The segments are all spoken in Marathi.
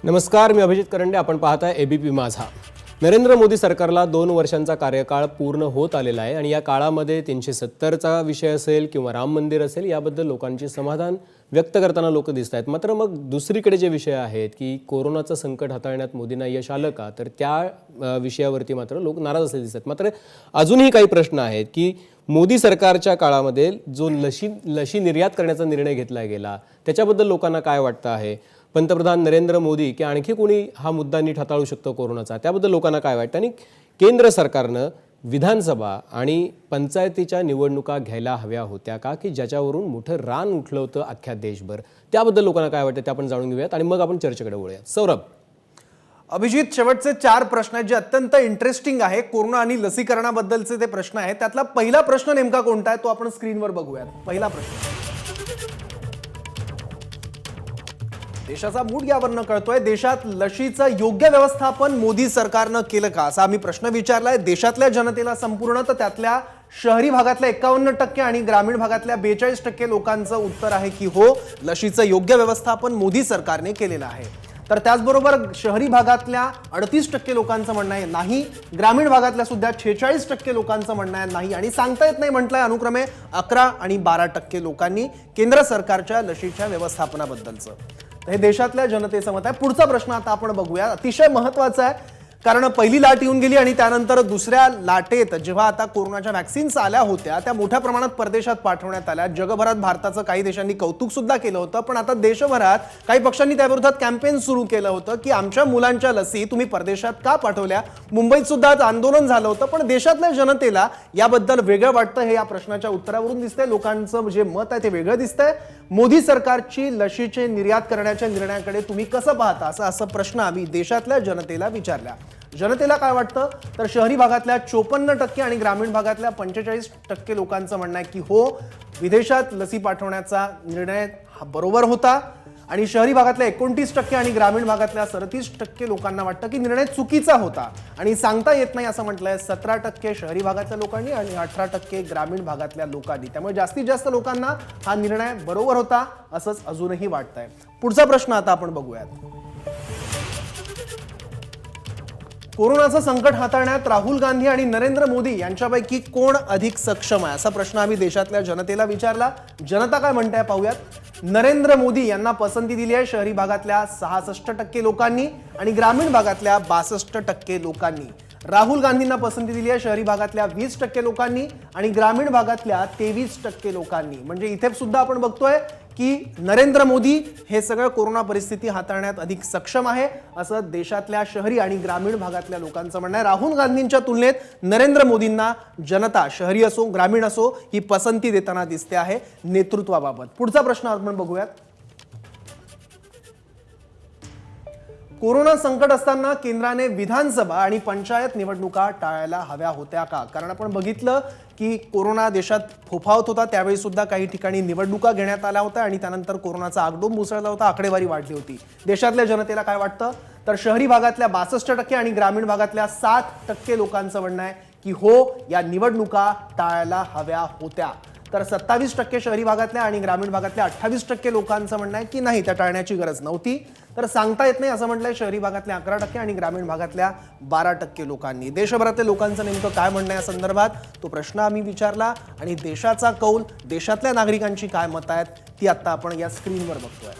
नमस्कार, मी अभिजित करंडे. आपण पाहताय एबीपी माझा. नरेंद्र मोदी सरकारला 2 वर्षांचा कार्यकाळ पूर्ण होत आलेला आहे आणि या काळामध्ये 370चा विषय असेल किंवा राम मंदिर असेल याबद्दल लोकांचे समाधान व्यक्त करताना लोक दिसत आहेत. मात्र मग दुसरीकडे जे विषय आहेत की कोरोनाचं संकट हाताळण्यात मोदींना यश आलं का, तर त्या विषयावरती मात्र लोक नाराज असले दिसतात. मात्र अजूनही काही प्रश्न आहेत की मोदी सरकारच्या काळामध्ये जो लशी निर्यात करण्याचा निर्णय घेतला गेला त्याच्याबद्दल लोकांना काय वाटतं आहे. पंतप्रधान नरेंद्र मोदी की आणखी कोणी हा मुद्दा नीट हाताळू शकतो कोरोनाचा, त्याबद्दल लोकांना काय वाटतं. आणि केंद्र सरकारनं विधानसभा आणि पंचायतीच्या निवडणुका घ्यायला हव्या होत्या का, की ज्याच्यावरून मोठं रान उठलं होतं अख्ख्या देशभर, त्याबद्दल लोकांना काय वाटतं ते आपण जाणून घेऊयात आणि मग आपण चर्चेकडे वळूयात. सौरभ. अभिजित, शेवटचे 4 प्रश्न आहेत जे अत्यंत इंटरेस्टिंग आहे. कोरोना आणि लसीकरणाबद्दलचे ते प्रश्न आहेत. त्यातला पहिला प्रश्न नेमका कोणता आहे तो आपण स्क्रीनवर बघूयात. पहिला प्रश्न, देशाचा मूड यावरनं कळतोय. देशात लशीचं योग्य व्यवस्थापन मोदी सरकारनं केलं का, असा आम्ही प्रश्न विचारलाय. देशातल्या जनतेला संपूर्ण, तर त्यातल्या शहरी भागातल्या 51% आणि ग्रामीण भागातल्या 42% लोकांचं उत्तर आहे की हो, लशीचं योग्य व्यवस्थापन मोदी सरकारने केलेलं आहे. तर त्याचबरोबर शहरी भागातल्या 38% लोकांचं म्हणणं आहे नाही, ग्रामीण भागातल्या सुद्धा 46% लोकांचं म्हणणं आहे नाही, आणि सांगता येत नाही म्हटलंय अनुक्रमे 11 आणि 12% लोकांनी केंद्र सरकारच्या लशीच्या व्यवस्थापनाबद्दलचं. हे देशातल्या जनतेचं मत आहे. पुढचा प्रश्न आता आपण बघूया, अतिशय महत्त्वाचा आहे, कारण पहिली लाट येऊन गेली आणि त्यानंतर दुसऱ्या लाटेत जेव्हा आता कोरोनाच्या वॅक्सिन्स आल्या होत्या त्या मोठ्या प्रमाणात परदेशात पाठवण्यात आल्या. जगभरात भारताचं काही देशांनी कौतुक सुद्धा केलं होतं, पण आता देशभरात काही पक्षांनी त्याविरोधात कॅम्पेन सुरू केलं होतं की आमच्या मुलांच्या लसी तुम्ही परदेशात का पाठवल्या. मुंबईत सुद्धा आंदोलन झालं होतं. पण देशातल्या जनतेला याबद्दल वेगळं वाटतं हे या प्रश्नाच्या उत्तरावरून दिसतंय. लोकांचं जे मत आहे ते वेगळं दिसतंय. मोदी सरकारची लशीचे निर्यात करण्याच्या निर्णयाकडे तुम्ही कसं पाहता, असा प्रश्न आम्ही देशातल्या जनतेला विचारला. जनतेला काय वाटतं, तर शहरी भागातल्या 54% आणि ग्रामीण भागातल्या 45% लोकांचं म्हणणं आहे की हो, विदेशात लसी पाठवण्याचा निर्णय हा बरोबर होता. आणि शहरी भागातल्या 29% आणि ग्रामीण भागातल्या 37% लोकांना वाटतं की निर्णय चुकीचा होता आणि सांगता येत नाही असं म्हटलंय 17% शहरी भागातल्या लोकांनी आणि 18% ग्रामीण भागातल्या लोकांनी. त्यामुळे जास्तीत जास्त लोकांना हा निर्णय बरोबर होता असंच अजूनही वाटतंय. पुढचा प्रश्न आता आपण बघूयात. कोरोनाचं संकट हाताळण्यात राहुल गांधी आणि नरेंद्र मोदी यांच्यापैकी कोण अधिक सक्षम आहे, असा प्रश्न आम्ही देशातल्या जनतेला विचारला. जनता काय म्हणताय पाहूयात. नरेंद्र मोदी यांना पसंती दिली आहे शहरी भागातल्या 66% लोकांनी आणि ग्रामीण भागातल्या 62% लोकांनी. राहुल गांधींना पसंती दिली आहे शहरी भागातल्या 20% लोकांनी आणि ग्रामीण भागातल्या 23% लोकांनी. म्हणजे इथे सुद्धा आपण बघतोय की नरेंद्र मोदी हे सगळं कोरोना परिस्थिती हाताळण्यात अधिक सक्षम आहे असं देशातल्या शहरी आणि ग्रामीण भागातल्या लोकांचं म्हणणं आहे. राहुल गांधींच्या तुलनेत नरेंद्र मोदींना जनता, शहरी असो ग्रामीण असो, ही पसंती देताना दिसते आहे नेतृत्वाबाबत. पुढचा प्रश्न आपण बघूयात. कोरोना संकट असताना केंद्राने विधानसभा आणि पंचायत निवडणुका टाळायला हव्या होत्या का, कारण आपण बघितलं की कोरोना देशात फोफावत होता त्यावेळी सुद्धा काही ठिकाणी निवडणुका घेण्यात आल्या होत्या आणि त्यानंतर कोरोनाचा आगडोंब उसळला होता, आकडेवारी वाढली होती. देशातल्या जनतेला काय वाटतं, तर शहरी भागातल्या 62% आणि ग्रामीण भागातल्या 60% लोकांचं म्हणणं आहे की हो, या निवडणुका टाळायला हव्या होत्या. तर 27% शहरी भागातल्या आणि ग्रामीण भागातल्या 28% लोकांचं म्हणणं आहे की नाही, त्या टाळण्याची गरज नव्हती. तर सांगता येत नाही असं म्हटलंय शहरी भागातल्या 11% आणि ग्रामीण भागातल्या 12% लोकांनी. देशभरातल्या लोकांचं नेमकं काय म्हणणं आहे या संदर्भात तो प्रश्न आम्ही विचारला आणि देशाचा कौल, देशातल्या नागरिकांची काय मतं आहेत ती आता आपण या स्क्रीनवर बघतोय.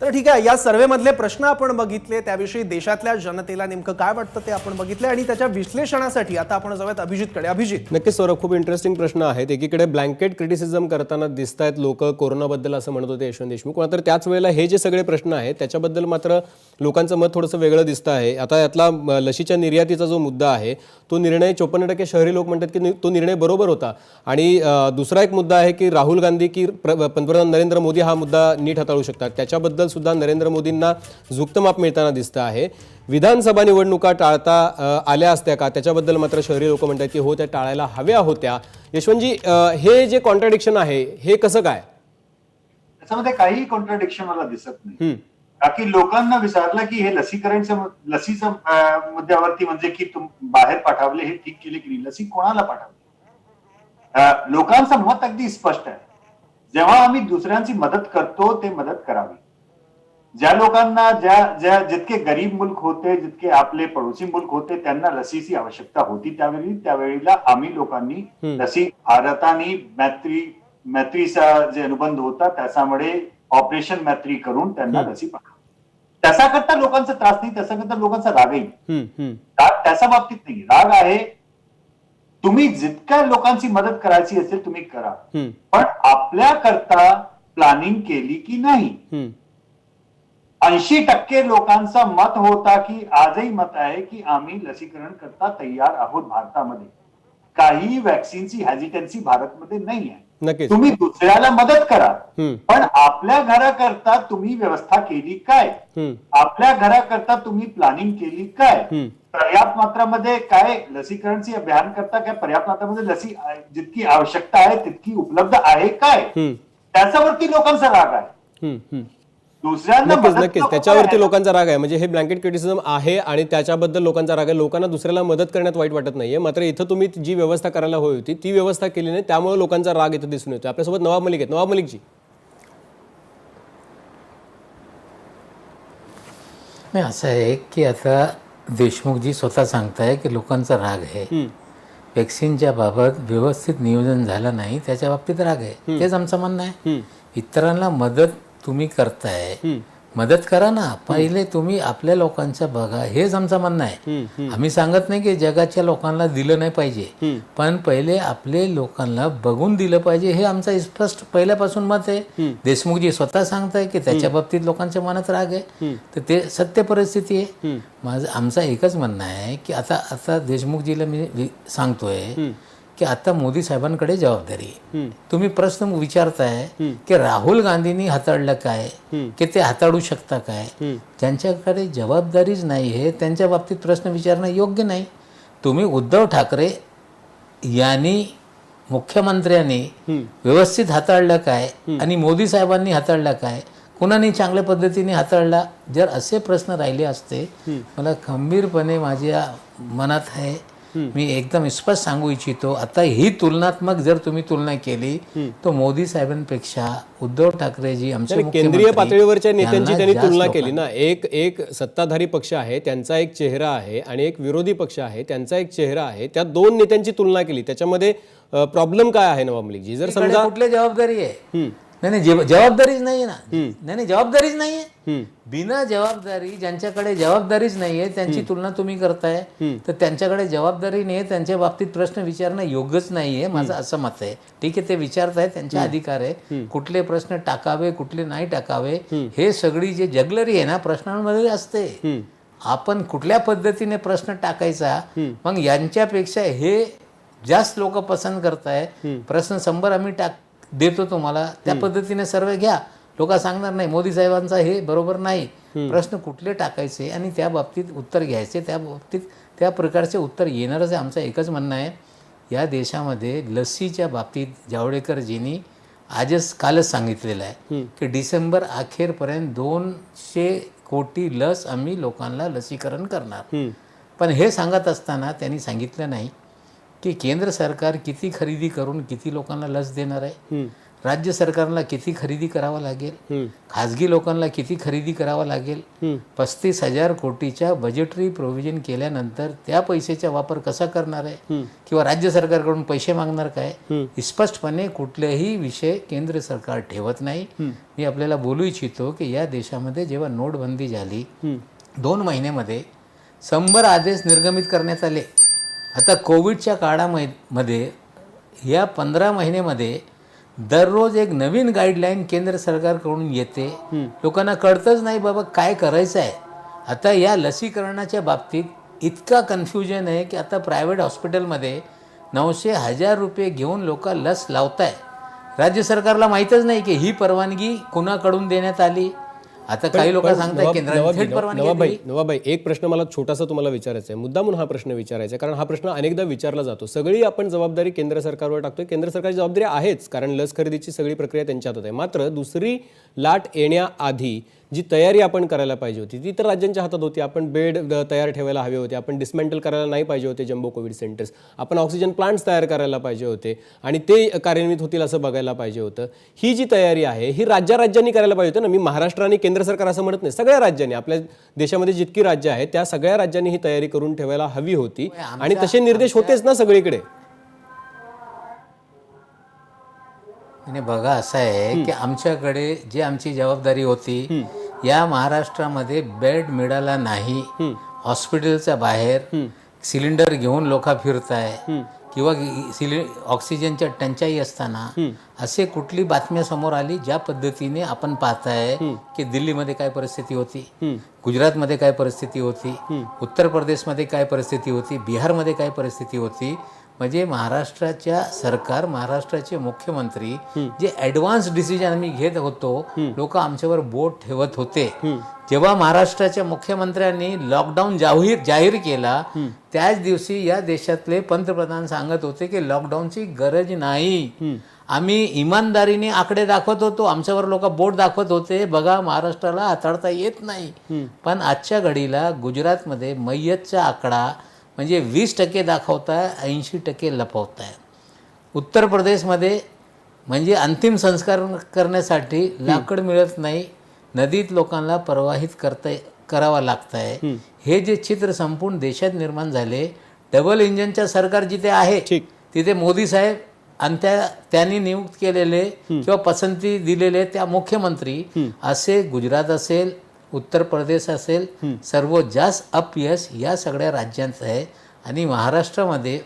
तर ठीक आहे, या सर्वेमधले प्रश्न आपण बघितले, त्याविषयी देशातल्या जनतेला नेमकं काय वाटतं ते आपण बघितले आणि त्याच्या विश्लेषणासाठी आता आपण जाऊयात अभिजितकडे. अभिजित. नक्कीच सौरभ, खूप इंटरेस्टिंग प्रश्न आहेत. एकीकडे ब्लँकेट क्रिटिसिझम करताना दिसत आहेत लोक कोरोनाबद्दल असं म्हणत होते यशवंत देशमुख, मात्र त्याच वेळेला हे जे सगळे प्रश्न आहेत त्याच्याबद्दल मात्र लोकांचं मत थोडंसं वेगळं दिसतं आहे. आता यातला लशीच्या निर्यातीचा जो मुद्दा आहे तो निर्णय 54% शहरी लोक म्हणतात की तो निर्णय बरोबर होता. आणि दुसरा एक मुद्दा आहे की राहुल गांधी की पंतप्रधान नरेंद्र मोदी हा मुद्दा नीट हाताळू शकतात, त्याच्याबद्दल सुद्धा नरेंद्र मोदींना झुकतं माप मिळताना दिसतं आहे. विधानसभा निवडणुका टाळता आल्या असत्या का, त्याच्याबद्दल मात्र शहरी लोक म्हणतात की हो, त्या टाळायला हव्या होत्या. यशवंतजी, हे जे कॉन्ट्राडिक्शन आहे हे कसं काय? त्याच्यामध्ये काही कॉन्ट्राडिक्शन मला दिसत नाही. बाकी लोकांना विचारलं की हे लसीच्या मुद्द्यावरती, म्हणजे की बाहेर पाठवले हे ठीक केले की नाही, लसी कोणाला पाठवली, लोकांचं मत अगदी स्पष्ट आहे. जेव्हा आम्ही दुसऱ्यांची मदत करतो ते मदत करावी. ज्या लोकांना जितके गरीब मुल्क होते, जितके आपले पडोसी मुल्क होते, त्यांना लसीची आवश्यकता होती त्यावेळेला आम्ही लोकांनी लसी भारताने मैत्रीचा जे अनुबंध होता त्याच्यामुळे ऑपरेशन मैत्री करून त्यांना लसी पाठवली. त्याच्याकरता लोकांचा त्रास नाही, त्याच्याकरता लोकांचा रागही राग त्याच्या बाबतीत नाही. राग आहे तुम्ही जितक्या लोकांची मदत करायची असेल तुम्ही करा, पण आपल्या करता प्लॅनिंग केली की नाही. 80% लोकांचा मत होता की आजही मत आहे की आम्ही लसीकरण करता तयार आहोत भारतामध्ये. काही वॅक्सिनची हेजिटन्सी भारतमध्ये नाही आहे. नक्कीच. तुम्ही दुसऱ्याला मदत करा, पण आपल्या घराकरता तुम्ही व्यवस्था केली काय? आपल्या घराकरता तुम्ही प्लॅनिंग केली काय? पर्याप्त मात्रामध्ये काय लसीकरणची अभियान करता काय? पर्याप्त मात्रामध्ये लसी जितकी आवश्यकता आहे तितकी उपलब्ध आहे काय? त्याच्यावरती लोकांचा राग आहे. दुसऱ्यांना नक्कीच त्याच्यावरती लोकांचा राग आहे. म्हणजे हे ब्लँकेट क्रिटिसिझम आहे आणि त्याच्याबद्दल लोकांचा राग आहे. लोकांना दुसऱ्याला मदत करण्यात वाईट वाटत नाहीये, मात्र इथं तुम्ही जी व्यवस्था करायला हवी होती ती व्यवस्था केली नाही, त्यामुळे लोकांचा राग इथं दिसून येतो. आपल्यासोबत नवाब मलिक आहेत. नवाब मलिकजी, नाही असं आहे की आता देशमुखजी स्वतः सांगताय की लोकांचा राग आहे, वॅक्सिनच्या बाबत व्यवस्थित नियोजन झालं नाही त्याच्या बाबतीत राग आहे. तेच आमचं म्हणणं आहे. इतरांना मदत तुम्ही करताय, मदत करा ना. पहिले तुम्ही आपल्या लोकांचं बघा, हेच आमचं म्हणणं आहे. आम्ही सांगत नाही की जगाच्या लोकांना दिलं नाही पाहिजे, पण पहिले आपले लोकांना बघून दिलं पाहिजे, हे आमचं स्पष्ट पहिल्यापासून मत आहे. देशमुखजी स्वतः सांगताय की त्याच्या बाबतीत लोकांच्या मनात राग आहे, तर ते सत्य परिस्थिती आहे. आमचं एकच म्हणणं आहे की आता देशमुखजीला मी सांगतोय की आता मोदी साहेबांकडे जबाबदारी आहे. तुम्ही प्रश्न विचारताय की राहुल गांधींनी हाताळलं काय, की ते हाताळू शकता काय? ज्यांच्याकडे जबाबदारीच नाही आहे त्यांच्या बाबतीत प्रश्न विचारणं योग्य नाही. तुम्ही उद्धव ठाकरे यांनी मुख्यमंत्र्यांनी व्यवस्थित हाताळलं काय आणि मोदी साहेबांनी हाताळलं काय, कुणाने चांगल्या पद्धतीने हाताळला? जर असे प्रश्न राहिले असते, मला खंबीरपणे माझ्या मनात आहे, मी एकदम स्पष्ट सांगू इच्छितो, आता ही तुलनात्मक जर तुम्ही तुलना केली तर मोदी साहेबांपेक्षा उद्धव ठाकरेजी आमचे केंद्रीय पातळीवरच्या नेत्यांची त्यांनी तुलना केली ना. एक सत्ताधारी पक्ष आहे त्यांचा एक चेहरा आहे आणि एक विरोधी पक्ष आहे त्यांचा एक चेहरा आहे. त्या दोन नेत्यांची तुलना केली, त्याच्यामध्ये प्रॉब्लेम काय आहे नवाब मलिकजी? जर समजा कुठली जबाबदारी आहे? नाही जबाबदारीच नाहीये ना. नाही जबाबदारीच नाहीये. बिना जबाबदारी ज्यांच्याकडे जबाबदारीच नाहीये त्यांची तुलना तुम्ही करताय, तर त्यांच्याकडे जबाबदारी नाही, त्यांच्या बाबतीत प्रश्न विचारणं योग्यच नाहीये, माझं असं मत आहे. ठीक आहे, ते विचारताय, त्यांचे अधिकार आहे. कुठले प्रश्न टाकावे कुठले नाही टाकावे हे सगळी जे जगलरी आहे ना प्रश्नांमध्ये असते. आपण कुठल्या पद्धतीने प्रश्न टाकायचा, मग यांच्यापेक्षा हे जास्त लोक पसंत करताय. प्रश्न 100 आम्ही देतो तुम्हाला, त्या पद्धतीने सर्व घ्या. लोक सांगणार नाही मोदी साहेबांचा हे बरोबर नाही. प्रश्न कुठले टाकायचे आणि त्या बाबतीत उत्तर घ्यायचे, त्या बाबतीत त्या प्रकारचे उत्तर येणारच आहे. आमचं एकच म्हणणं आहे, या देशामध्ये लसीच्या बाबतीत जावडेकरजींनी कालच सांगितलेलं आहे की डिसेंबर अखेरपर्यंत 200 कोटी लस आम्ही लोकांना लसीकरण करणार. पण हे सांगत असताना त्यांनी सांगितलं नाही की केंद्र सरकार किती खरेदी करून किती लोकांना लस देणार आहे, राज्य सरकारला किती खरेदी करावं लागेल, खाजगी लोकांना किती खरेदी करावं लागेल. 35,000 कोटीच्या बजेटरी प्रोव्हिजन केल्यानंतर त्या पैशाचा वापर कसा करणार आहे, किंवा राज्य सरकारकडून पैसे मागणार काय? स्पष्टपणे कुठलेही विषय केंद्र सरकार ठेवत नाही. मी आपल्याला बोलू इच्छितो की या देशामध्ये जेव्हा नोटबंदी झाली 2 महिन्यामध्ये 100 आदेश निर्गमित करण्यात आले. आता कोविडच्या काळामध्ये या 15 महिन्यामध्ये दररोज एक नवीन गाईडलाईन केंद्र सरकारकडून येते. लोकांना कळतच नाही बाबा काय करायचं आहे. आता या लसीकरणाच्या बाबतीत इतका कन्फ्युजन आहे की आता प्रायव्हेट हॉस्पिटलमध्ये 900,000 रुपये घेऊन लोक लस लावत आहे. राज्य सरकारला माहीतच नाही की ही परवानगी कुणाकडून देण्यात आली. आता काही लोक सांगतात केंद्राने थेट परवानगी दिली. नवाबाई, एक प्रश्न मला छोटासा तुम्हाला विचारायचा आहे, मुद्दामून हा प्रश्न विचारायचा आहे, कारण हा प्रश्न अनेकदा विचारला जातो. सगळी आपण जबाबदारी केंद्र सरकारवर टाकतोय. केंद्र सरकारची जबाबदारी आहेच, कारण लस खरेदीची सगळी प्रक्रिया त्यांच्या हातात आहे. मात्र दुसरी लाट येण्याआधी जी तयारी आपण करायला पाहिजे होती ती तर राज्यांच्या हातात होती. आपण बेड तयार ठेवायला हवे होते, आपण डिस्मॅन्टल करायला नाही पाहिजे होते जम्बो कोविड सेंटर्स, आपण ऑक्सिजन प्लांट्स तयार करायला पाहिजे होते आणि ते कार्यान्वित होतील असं बघायला पाहिजे होतं. ही जी तयारी आहे ही राज्यांनी करायला पाहिजे होतं ना. मी महाराष्ट्र आणि केंद्र सरकार असं म्हणत नाही, सगळ्या राज्यांनी, आपल्या देशामध्ये जितकी राज्य आहेत त्या सगळ्या राज्यांनी ही तयारी करून ठेवायला हवी होती आणि तसे निर्देश होतेच ना सगळीकडे. आणि बघा असं आहे की आमच्याकडे जी आमची जबाबदारी होती, या महाराष्ट्रामध्ये बेड मिळाला नाही, हॉस्पिटलच्या बाहेर सिलेंडर घेऊन लोक फिरताय किंवा ऑक्सिजनच्या टंचाई असताना असे कुठली बातम्या समोर आली ज्या पद्धतीने आपण पाहताय की दिल्लीमध्ये काय परिस्थिती होती, गुजरातमध्ये काय परिस्थिती होती, उत्तर प्रदेशमध्ये काय परिस्थिती होती, बिहारमध्ये काय परिस्थिती होती. म्हणजे महाराष्ट्राच्या सरकार, महाराष्ट्राचे मुख्यमंत्री जे ॲडव्हान्स डिसिजन आम्ही घेत होतो, लोक आमच्यावर बोट ठेवत होते. जेव्हा महाराष्ट्राच्या मुख्यमंत्र्यांनी लॉकडाऊन जाहीर केला त्याच दिवशी या देशातले पंतप्रधान सांगत होते की लॉकडाऊनची गरज नाही. आम्ही इमानदारीने आकडे दाखवत होतो, आमच्यावर लोक बोट दाखवत होते, बघा महाराष्ट्राला हाताळता येत नाही. पण आजच्या घडीला गुजरातमध्ये मय्यतचा आकडा म्हणजे 20% दाखवताय, 80% लपवताय. उत्तर प्रदेशमध्ये म्हणजे अंतिम संस्कार करण्यासाठी लाकड मिळत नाही, नदीत लोकांना प्रवाहित करावा लागत आहे. हे जे चित्र संपूर्ण देशात निर्माण झाले, डबल इंजिनच्या सरकार जिथे आहे तिथे मोदी साहेब आणि त्यांनी नियुक्त केलेले किंवा पसंती दिलेले त्या मुख्यमंत्री, असे गुजरात असेल, उत्तर प्रदेश असेल, सर्व जास्त अपयश या सगळ्या राज्यांचं आहे. आणि महाराष्ट्रामध्ये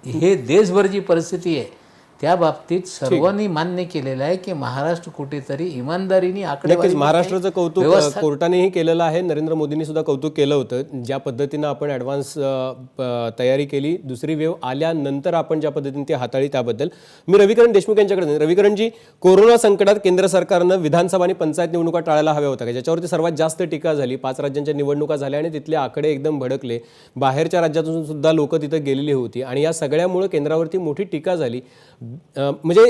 हे देशभर जी परिस्थिती आहे त्या बाबतीत सर्वांनी मान्य केलेलं आहे की महाराष्ट्र कुठेतरी इमानदारीने आकडेवारी. महाराष्ट्राचं कौतुक कोर्टानेही केलेलं आहे, नरेंद्र मोदींनी सुद्धा कौतुक केलं होतं. ज्या पद्धतीनं आपण ॲडव्हान्स तयारी केली, दुसरी वेव्ह आल्यानंतर आपण ज्या पद्धतीने ती हाताळली त्याबद्दल. मी रविकरण देशमुख यांच्याकडे. रविकरणजी, कोरोना संकटात केंद्र सरकारनं विधानसभा आणि पंचायत निवडणुका टाळायला हव्या होत्या का, ज्याच्यावरती सर्वात जास्त टीका झाली. 5 राज्यांच्या निवडणुका झाल्या आणि तिथले आकडे एकदम भडकले. बाहेरच्या राज्यातून सुद्धा लोक तिथं गेलेली होती आणि या सगळ्यामुळे केंद्रावरती मोठी टीका झाली. म्हणजे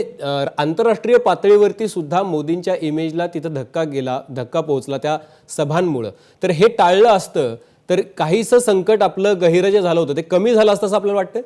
आंतरराष्ट्रीय पातळीवरती सुद्धा मोदींच्या इमेजला तिथं धक्का पोहोचला त्या सभांमुळं. तर हे टाळलं असतं तर काहीसं संकट आपलं गहिरं जे झालं होतं ते कमी झालं असतं असं आपल्याला वाटतं.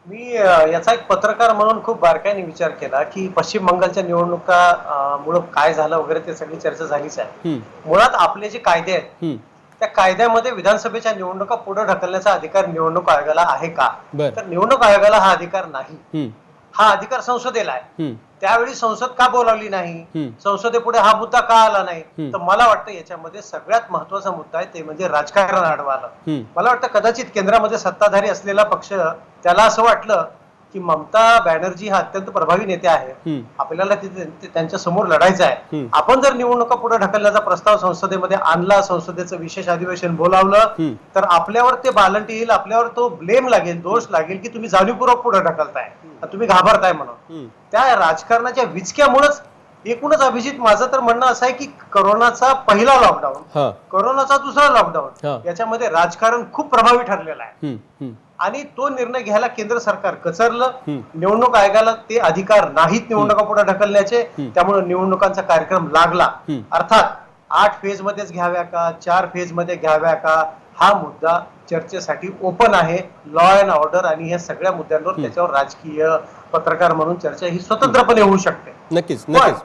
मी याचा एक पत्रकार म्हणून खूप बारकाईने विचार केला की पश्चिम बंगालच्या निवडणुका मुळे काय झालं वगैरे ते सगळी चर्चा झालीच आहे. मुळात आपले जे कायदे आहेत त्या कायद्यामध्ये विधानसभेच्या निवडणुका पुढे ढकलण्याचा अधिकार निवडणूक आयोगाला आहे का, तर निवडणूक आयोगाला हा अधिकार नाही. हा अधिकार संसदेला आहे. त्यावेळी संसद का बोलावली नाही, संसदेपुढे हा मुद्दा का आला नाही, तर मला वाटतं याच्यामध्ये सगळ्यात महत्वाचा मुद्दा आहे ते म्हणजे राजकारण आडवा आलं. मला वाटतं कदाचित केंद्रामध्ये सत्ताधारी असलेला पक्ष त्याला असं वाटलं की ममता बॅनर्जी हा अत्यंत प्रभावी नेते आहे, आपल्याला त्यांच्या समोर लढायचं आहे. आपण जर निवडणुका पुढे ढकलण्याचा प्रस्ताव संसदेमध्ये आणला, संसदेचं विशेष अधिवेशन बोलावलं, तर आपल्यावर ते बालंटी येईल, आपल्यावर तो ब्लेम लागेल, दोष लागेल की तुम्ही जाणीवपूर्वक पुढे ढकलताय, तुम्ही घाबरताय म्हणून. त्या राजकारणाच्या विचक्यामुळेच एकूणच अभिजित माझं तर म्हणणं असं आहे की कोरोनाचा पहिला लॉकडाऊन, कोरोनाचा दुसरा लॉकडाऊन, याच्यामध्ये राजकारण खूप प्रभावी ठरलेलं आहे आणि तो निर्णय घ्यायला केंद्र सरकार कचरलं. निवडणूक आयोगाला ते अधिकार नाहीत निवडणुका पुढे ढकलण्याचे, त्यामुळे निवडणुकांचा कार्यक्रम लागला. अर्थात 8 फेज मध्येच घ्याव्या का, 4 फेज मध्ये घ्याव्या का, हा मुद्दा चर्चेसाठी ओपन आहे. लॉ अँड ऑर्डर आणि या सगळ्या मुद्द्यांवर त्याच्यावर राजकीय पत्रकार म्हणून चर्चा ही स्वतंत्रपणे होऊ शकते. नक्कीच नक्कीच.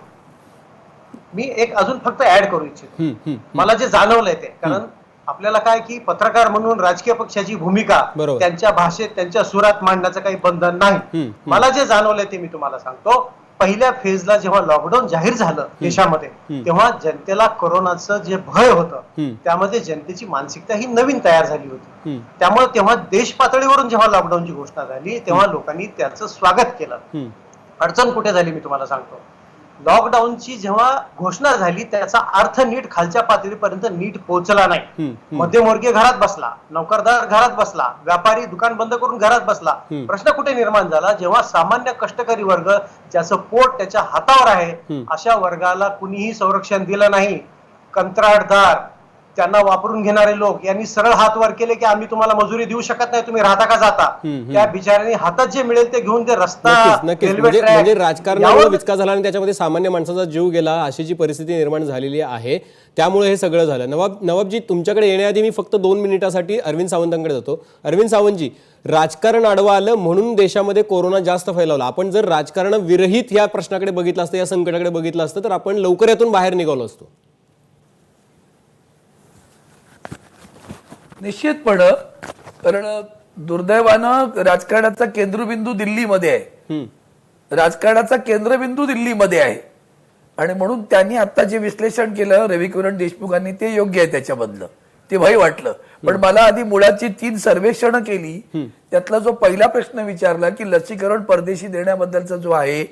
मी एक अजून फक्त ऍड करू इच्छितो, मला जे जाणवलंय ते, कारण आपल्याला काय की पत्रकार म्हणून राजकीय पक्षाची भूमिका त्यांच्या भाषेत त्यांच्या सुरात मांडण्याचं काही बंधन नाही. मला जे जाणवलंय ते मी तुम्हाला सांगतो. पहिल्या फेजला जेव्हा लॉकडाऊन जाहीर झालं देशामध्ये, तेव्हा जनतेला कोरोनाचं जे भय होतं त्यामध्ये जनतेची मानसिकता ही नवीन तयार झाली होती. त्यामुळे तेव्हा देश पातळीवरून जेव्हा लॉकडाऊनची घोषणा झाली तेव्हा लोकांनी त्याचं स्वागत केलं. अडचण कुठे झाली मी तुम्हाला सांगतो. लॉकडाऊनची जेव्हा घोषणा झाली त्याचा अर्थ नीट खालच्या पातळीपर्यंत नीट पोहोचला नाही. मध्यमवर्गीय घरात बसला, नोकरदार घरात बसला, व्यापारी दुकान बंद करून घरात बसला. प्रश्न कुठे निर्माण झाला, जेव्हा सामान्य कष्टकरी वर्ग ज्याचं पोट त्याच्या हातावर आहे अशा वर्गाला कुणीही संरक्षण दिलं नाही. कंत्राटदार, त्यांना वापरून घेणारे लोक यांनी सरळ हात वर केले की आम्ही तुम्हाला मजुरी देऊ शकत नाही, तुम्ही राहता का जाता. त्या बिचाऱ्यांनी हातात जे मिळेल ते घेऊन ते रस्ता, नक्कीच रेल्वे म्हणजे ट्रॅक राजकारणामुळे विचका झाला आणि त्याच्यामध्ये सामान्य माणसाचा जीव गेला अशी जी परिस्थिती निर्माण झालेली आहे त्यामुळे हे सगळं झालं. नवाबजी, तुमच्याकडे येण्याआधी मी फक्त 2 मिनिटासाठी अरविंद सावंतांकडे जातो. अरविंद सावंतजी, राजकारण आडवं आलं म्हणून देशामध्ये कोरोना जास्त फैलावला. आपण जर राजकारण विरहित या प्रश्नाकडे बघितलं असतं, या संकटाकडे बघितलं असतं तर आपण लवकर यातून बाहेर निघालो असतो. निश्चितपणे, कारण दुर्दैवानं राजकारणाचा केंद्रबिंदू दिल्लीमध्ये आहे. राजकारणाचा केंद्रबिंदू दिल्लीमध्ये आहे आणि म्हणून त्यांनी आता जे विश्लेषण केलं रविकिरण देशमुखांनी ते योग्य आहे. त्याच्यामधलं ते भय वाटलं. पण मला आधी मुळाची 3 सर्वेक्षणं केली. त्यातला जो पहिला प्रश्न विचारला की लसीकरण परदेशी देण्याबद्दलचा जो आहे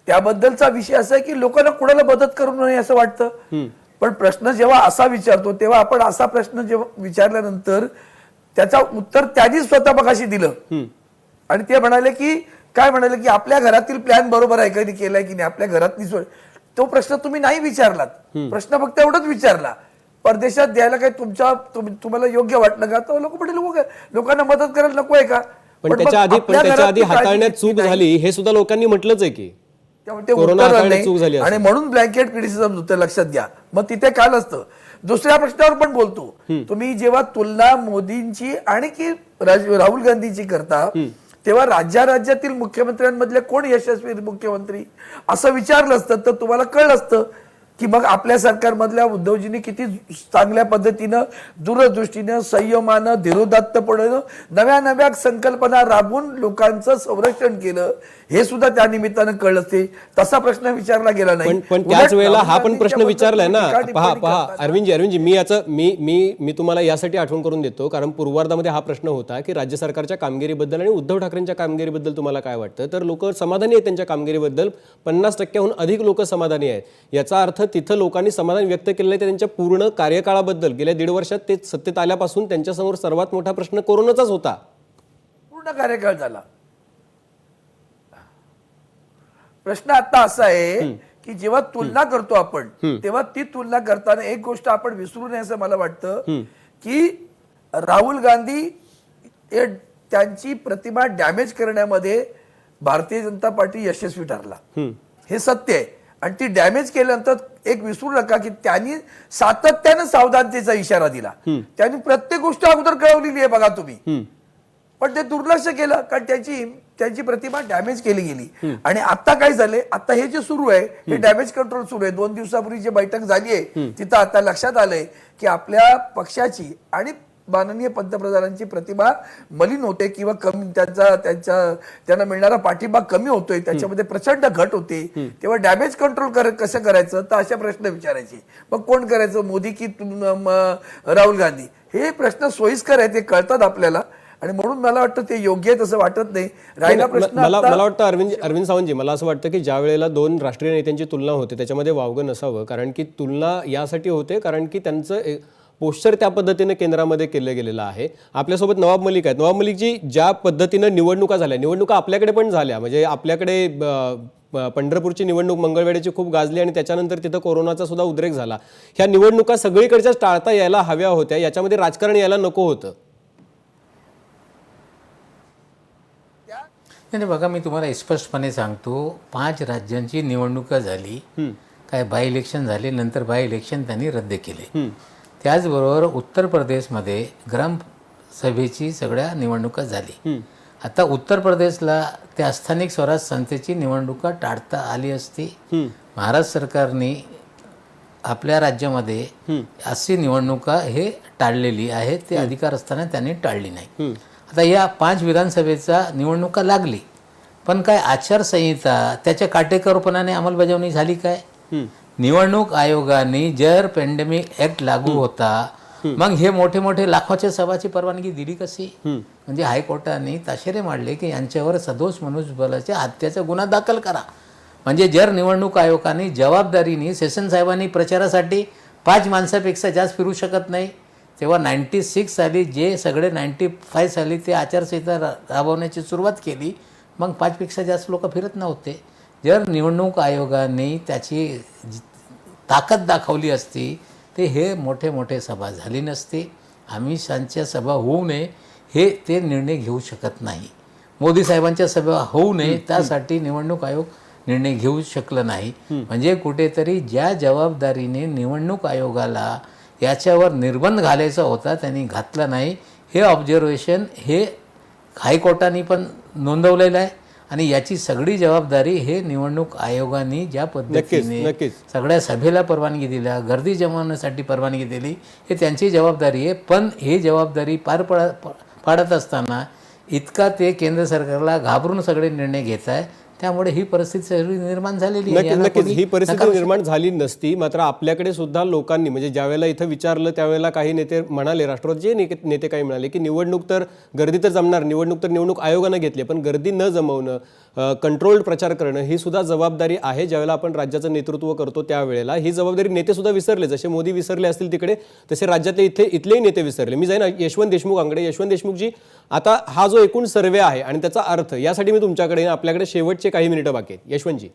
त्याबद्दलचा विषय असा आहे की लोकांना कुणाला मदत करू नये असं वाटतं. पण प्रश्न जेव्हा असा विचारतो तेव्हा आपण असा प्रश्न जेव्हा विचारल्यानंतर त्याचा उत्तर त्यांनी स्वतः मगाशी दिलं आणि ते म्हणाले की काय म्हणाले की आपल्या घरातील प्लॅन बरोबर आहे कधी केलाय की नाही, आपल्या घरातली तो प्रश्न तुम्ही नाही विचारलात. प्रश्न फक्त एवढंच विचारला, परदेशात द्यायला काय तुम्हाला योग्य वाटलं का. तर लोक म्हणाले लोकांना मदत करायला नको आहे का. पण त्याच्या आधी हाताळण्यात चूक झाली हे सुद्धा लोकांनी म्हटलंच आहे की आणि म्हणून ब्लँकेट क्रिटिसिझम होतं, लक्षात घ्या. मग तिथे काल असतं. दुसऱ्या प्रश्नावर पण बोलतो. तुम्ही जेव्हा तुलना मोदींची आणि की राहुल गांधीची करता तेव्हा राज्यातील मुख्यमंत्र्यांमधले कोण यशस्वी मुख्यमंत्री असं विचारलं असतं तर तुम्हाला कळलं असतं की मग आपल्या सरकारमधल्या उद्धवजींनी किती चांगल्या पद्धतीनं दूरदृष्टीनं संयमानं धीरोदात्तपणे नव्या संकल्पना राबवून लोकांचं संरक्षण केलं हे सुद्धा त्या निमित्तानं कळलं असते. तसा प्रश्न विचारला गेला नाही. पण त्याच वेळेला हा पण प्रश्न विचारलाय ना. पहा अरविंदजी, मी तुम्हाला यासाठी आठवण करून देतो कारण पूर्वार्धामध्ये हा प्रश्न होता की राज्य सरकारच्या कामगिरीबद्दल आणि उद्धव ठाकरेंच्या कामगिरीबद्दल तुम्हाला काय वाटतं. तर लोक समाधानी आहेत त्यांच्या कामगिरीबद्दल, 50%हून अधिक लोक समाधानी आहेत. याचा अर्थ तिथं लोकांनी समाधान व्यक्त केलेलं आहे त्यांच्या पूर्ण कार्यकाळाबद्दल. गेल्या 1.5 वर्षात ते सत्तेत आल्यापासून त्यांच्यासमोर सर्वात मोठा प्रश्न कोरोनाचाच होता. पूर्ण कार्यकाळ झाला. प्रश्न आता असा आहे की जेव्हा तुलना करतो आपण तेव्हा ती तुलना करताना एक गोष्ट आपण विसरू नये असं मला वाटतं की राहुल गांधी त्यांची प्रतिमा डॅमेज करण्यामध्ये भारतीय जनता पार्टी यशस्वी ठरला, हे सत्य आहे. आणि ती डॅमेज केल्यानंतर एक विसरू नका की त्यांनी सातत्यानं सावधानतेचा इशारा दिला. त्यांनी प्रत्येक गोष्ट अगोदर कळवलेली आहे बघा तुम्ही, पण ते दुर्लक्ष केलं कारण त्यांची प्रतिमा डॅमेज केली गेली. आणि आता काय झाले, आता हे जे सुरू आहे हे डॅमेज कंट्रोल सुरू आहे. 2 दिवसापूर्वी जी बैठक झाली आहे तिथं आता लक्षात आलंय की आपल्या पक्षाची आणि माननीय पंतप्रधानांची प्रतिमा मलिन होते किंवा कमी त्यांना मिळणारा पाठिंबा कमी होतोय, त्याच्यामध्ये प्रचंड घट होते. तेव्हा डॅमेज कंट्रोल कसं करायचं तर अशा प्रश्न विचारायचे. मग कोण करायचं, मोदी की राहुल गांधी, हे प्रश्न सोयीस्कर आहे, ते कळतात आपल्याला. आणि म्हणून मला वाटतं ते योग्य आहे तसं वाटत नाही. राहिला प्रश्न मला वाटतं अरविंद सावंतजी, मला असं वाटतं की ज्या वेळेला 2 राष्ट्रीय नेत्यांची तुलना होते त्याच्यामध्ये वावगं नसावं. कारण की तुलना यासाठी होते कारण की त्यांचं पोस्चर त्या पद्धतीने केंद्रामध्ये केलं गेलेलं आहे. आपल्यासोबत नवाब मलिक आहेत. नवाब मलिकजी, ज्या पद्धतीनं निवडणुका झाल्या, निवडणुका आपल्याकडे पण झाल्या, म्हणजे आपल्याकडे पंढरपूरची निवडणूक मंगळवेढ्याची खूप गाजली आणि त्याच्यानंतर तिथं कोरोनाचा सुद्धा उद्रेक झाला. ह्या निवडणुका सगळीकडच्याच टाळता यायला हव्या होत्या, याच्यामध्ये राजकारण यायला नको होतं. नाही बघा, मी तुम्हाला स्पष्टपणे सांगतो, 5 राज्यांची निवडणुका झाली, काय बाय इलेक्शन झाले, नंतर बाय इलेक्शन त्यांनी रद्द केले. त्याचबरोबर उत्तर प्रदेशमध्ये ग्रामसभेची सगळ्या निवडणुका झाली. आता उत्तर प्रदेशला त्या स्थानिक स्वराज संस्थेची निवडणुका टाळता आली असती. महाराष्ट्र सरकारने आपल्या राज्यामध्ये अशी निवडणुका हे टाळलेली आहे, ते अधिकार असताना त्यांनी टाळली नाही. आता या 5 विधानसभेचा निवडणुका लागली, पण काय आचारसंहिता त्याच्या काटेकोरपणाने अंमलबजावणी झाली काय? निवडणूक आयोगाने जर पॅन्डेमिक ऍक्ट लागू होता मग हे मोठे मोठे लाखोच्या सभाची परवानगी दिली कशी? म्हणजे हायकोर्टाने ताशेरे मांडले की यांच्यावर सदोष मनुष्यबळाच्या हत्येचा गुन्हा दाखल करा. म्हणजे जर निवडणूक आयोगाने जबाबदारीने सेशन साहेबांनी प्रचारासाठी 5 माणसापेक्षा जास्त फिरू शकत नाही, तेव्हा 96 साली जे सगळे 95 साली ते आचारसंहिता राबवण्याची सुरुवात केली, मग 5 पेक्षा जास्त लोक फिरत नव्हते. जर निवडणूक आयोगाने त्याची ताकद दाखवली असती ते हे मोठे मोठे सभा झाली नसती. अमित सभा होऊ नये हे ते निर्णय घेऊ शकत नाही. मोदी साहेबांच्या सभा होऊ नये त्यासाठी निवडणूक आयोग निर्णय घेऊ शकलं नाही. म्हणजे कुठेतरी ज्या जबाबदारीने निवडणूक आयोगाला याच्यावर निर्बंध घालायचा होता त्यांनी घातला नाही. हे ऑब्झर्वेशन हे हायकोर्टाने पण नोंदवलेलं आहे आणि याची सगळी जबाबदारी हे निवडणूक आयोगाने ज्या पद्धतीने नक्कीच. सगळ्या सभेला परवानगी दिल्या, गर्दी जमवण्यासाठी परवानगी दिली, हे त्यांची जबाबदारी आहे. पण हे जबाबदारी पाडत असताना इतका ते केंद्र सरकारला घाबरून सगळे निर्णय घेत आहे. त्यामुळे ही परिस्थिती सगळी निर्माण झालेली आहे. नक्कीच नक्कीच ही परिस्थिती निर्माण झाली नसती. मात्र आपल्याकडे सुद्धा लोकांनी म्हणजे ज्यावेळेला इथं विचारलं त्यावेळेला काही नेते म्हणाले, राष्ट्रवादीचे नेते काही म्हणाले की निवडणूक तर गर्दी तर जमणार, निवडणूक तर निवडणूक आयोगानं घेतली, पण गर्दी न जमवणं, कंट्रोल्ड प्रचार करणं ही सुद्धा जबाबदारी आहे. ज्यावेळेला आपण राज्याचं नेतृत्व करतो त्यावेळेला ही जबाबदारी नेते सुद्धा विसरले. जसे मोदी विसरले असतील तिकडे, तसे राज्यातले इथलेही नेते विसरले. मी जाईन यशवंत देशमुख अंगडे. यशवंत देशमुखजी, आता हा जो एकूण सर्वे आहे आणि त्याचा अर्थ यासाठी मी तुमच्याकडे, आपल्याकडे शेवटचे काही मिनिटं बाकी आहेत. यशवंतजी,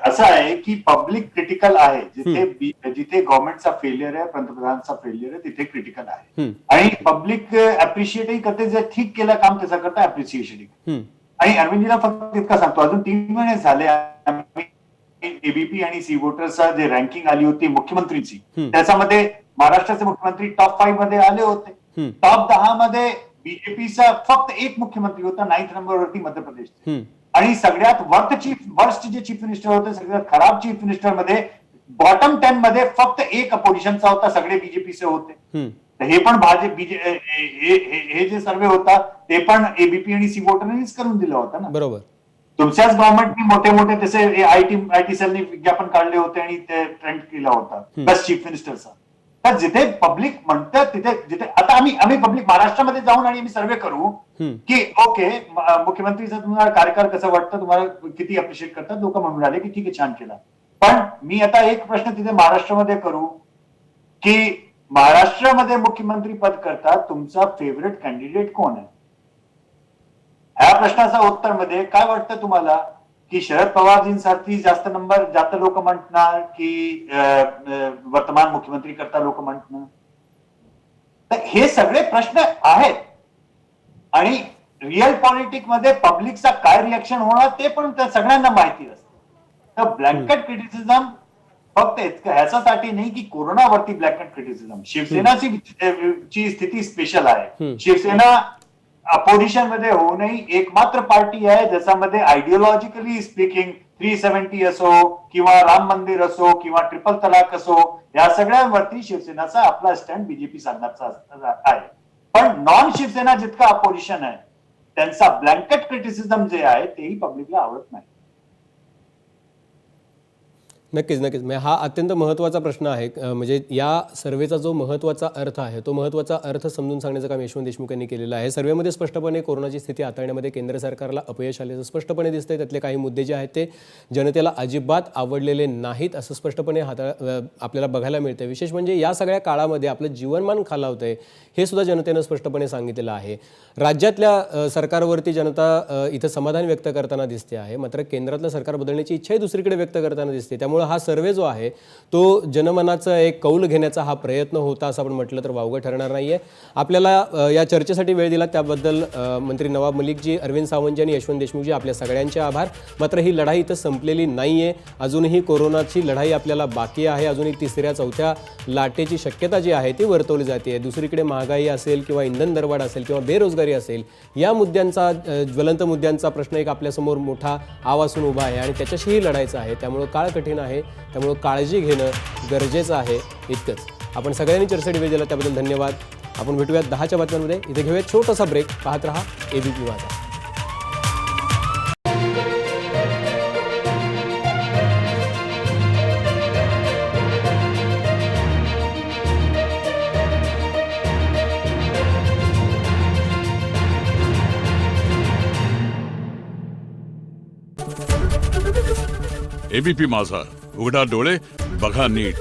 असं आहे की पब्लिक क्रिटिकल आहे. जिथे गव्हर्नमेंटचा फेलियर आहे, पंतप्रधानांचा फेलियर आहे, तिथे क्रिटिकल आहे. आणि पब्लिक अप्रिशिएटही करते, जे ठीक केलं काम त्याचा करता अप्रिसिएशन. आणि अरविंदजीला फक्त इतका सांगतो, अजून 3 महिने झाले एबीपी आणि सी वोटर्सचा जे रँकिंग आली होती मुख्यमंत्रीची, त्याच्यामध्ये महाराष्ट्राचे मुख्यमंत्री टॉप 5 मध्ये आले होते. टॉप 10 मध्ये बीजेपीचा फक्त एक मुख्यमंत्री होता, 9th नंबरवरती मध्य प्रदेश. आणि सगळ्यात वर्स्ट जे चीफ मिनिस्टर होते, सगळ्यात खराब चीफ मिनिस्टर मध्ये बॉटम 10 मध्ये फक्त एक अपोजिशनचा होता, सगळे बीजेपीचे होते. हे पण हे जे सर्वे होता ते पण एबीपी आणि सी वोटरनेच करून दिला होता ना. बरोबर. तुमच्याच गव्हर्नमेंटनी मोठे मोठे तसे आयटी सेलने विज्ञापन काढले होते आणि ते ट्रेंड केला होता बेस्ट चीफ मिनिस्टरचा. तर जिथे पब्लिक म्हणतात तिथे, जिथे आता आम्ही पब्लिक महाराष्ट्रामध्ये जाऊन आणि आम्ही सर्वे करू की ओके मुख्यमंत्रीचा तुम्हाला कार्यकाळ कसं वाटतं, तुम्हाला किती अप्रिशिएट करतात, लोक म्हणून आले की ठीक आहे, छान केला. पण मी आता एक प्रश्न तिथे महाराष्ट्रामध्ये करू की महाराष्ट्रामध्ये मुख्यमंत्री पद करता तुमचा फेवरेट कॅन्डिडेट कोण आहे? ह्या प्रश्नाचा उत्तर मध्ये काय वाटतं तुम्हाला की शरद पवारजींसाठी जास्त लोक म्हणणार की वर्तमान मुख्यमंत्री करता लोक म्हणणार? तर हे सगळे प्रश्न आहेत आणि रिअल पॉलिटिक्स मध्ये पब्लिकचा काय रिएक्शन होणार ते पण त्या सगळ्यांना माहिती असतं. तर ब्लँकेट क्रिटिसिझम फक्त ह्याच्यासाठी नाही की कोरोनावरती ब्लँकेट क्रिटिसिझम. शिवसेनाची स्थिती स्पेशल आहे. शिवसेना अपोजिशन मध्ये होऊनही एकमात्र पार्टी आहे ज्याच्यामध्ये आयडिओलॉजिकली स्पीकिंग 370 असो किंवा राम मंदिर असो किंवा ट्रिपल तलाक असो, या सगळ्यांवरती शिवसेनाचा आपला स्टँड बीजेपी साधण्याचा आहे. पण नॉन शिवसेना जितका अपोजिशन आहे त्यांचा ब्लँकेट क्रिटिसिझम जे आहे तेही पब्लिकला आवडत नाही. नक्कीच नक्कीच. म्हणजे हा अत्यंत महत्त्वाचा प्रश्न आहे. म्हणजे या सर्वेचा जो महत्त्वाचा अर्थ आहे तो महत्त्वाचा अर्थ समजून सांगण्याचं काम यशवंत देशमुख यांनी केलेलं आहे. सर्वेमध्ये स्पष्टपणे कोरोनाची स्थिती हाताळण्यामध्ये केंद्र सरकारला अपयश आल्याचं स्पष्टपणे दिसतंय. त्यातले काही मुद्दे जे आहेत ते जनतेला अजिबात आवडलेले नाहीत असं स्पष्टपणे आपल्याला बघायला मिळतं. विशेष म्हणजे या सगळ्या काळामध्ये आपलं जीवनमान खालावतंय हे सुद्धा जनतेनं स्पष्टपणे सांगितलेलं आहे. राज्यातल्या सरकारवरती जनता इथं समाधान व्यक्त करताना दिसते आहे, मात्र केंद्रातलं सरकार बदलण्याची इच्छाही दुसरीकडे व्यक्त करताना दिसते. त्यामुळे हा सर्वे जो आहे तो जनमनाचा एक कौल घेण्याचा हा प्रयत्न होता असं आपण म्हटलं तर वावगं ठरणार नाहीये. आपल्याला या चर्चेसाठी वेळ दिला त्याबद्दल मंत्री नवाब मलिकजी, अरविंद सावंतजी आणि यशवंत देशमुखजी आपल्या सगळ्यांचे आभार. मात्र ही लढाई इथं संपलेली नाहीये. अजूनही कोरोनाची लढाई आपल्याला बाकी आहे. अजूनही 3ऱ्या-4थ्या लाटेची शक्यता जी आहे ती वर्तवली जाते. दुसरीकडे महागाई असेल किंवा इंधन दरवाढ असेल किंवा बेरोजगारी असेल, या मुद्द्यांचा ज्वलंत मुद्द्यांचा प्रश्न एक आपल्यासमोर मोठा आवाजून उभा आहे आणि त्याच्याशीही लढायचं आहे. त्यामुळं काळ कठीण आहे, त्यामुळं काळजी घेणं गरजेचं आहे. इतकंच. आपण सगळ्यांनी चर्चेसाठी वेळ दिला त्याबद्दल धन्यवाद. आपण भेटूयात 10च्या बातम्यांमध्ये. इथे घेऊयात छोटासा ब्रेक. पाहत रहा एबीपी माझा. एबीपी माझा, उघडा डोळे बघा नीट.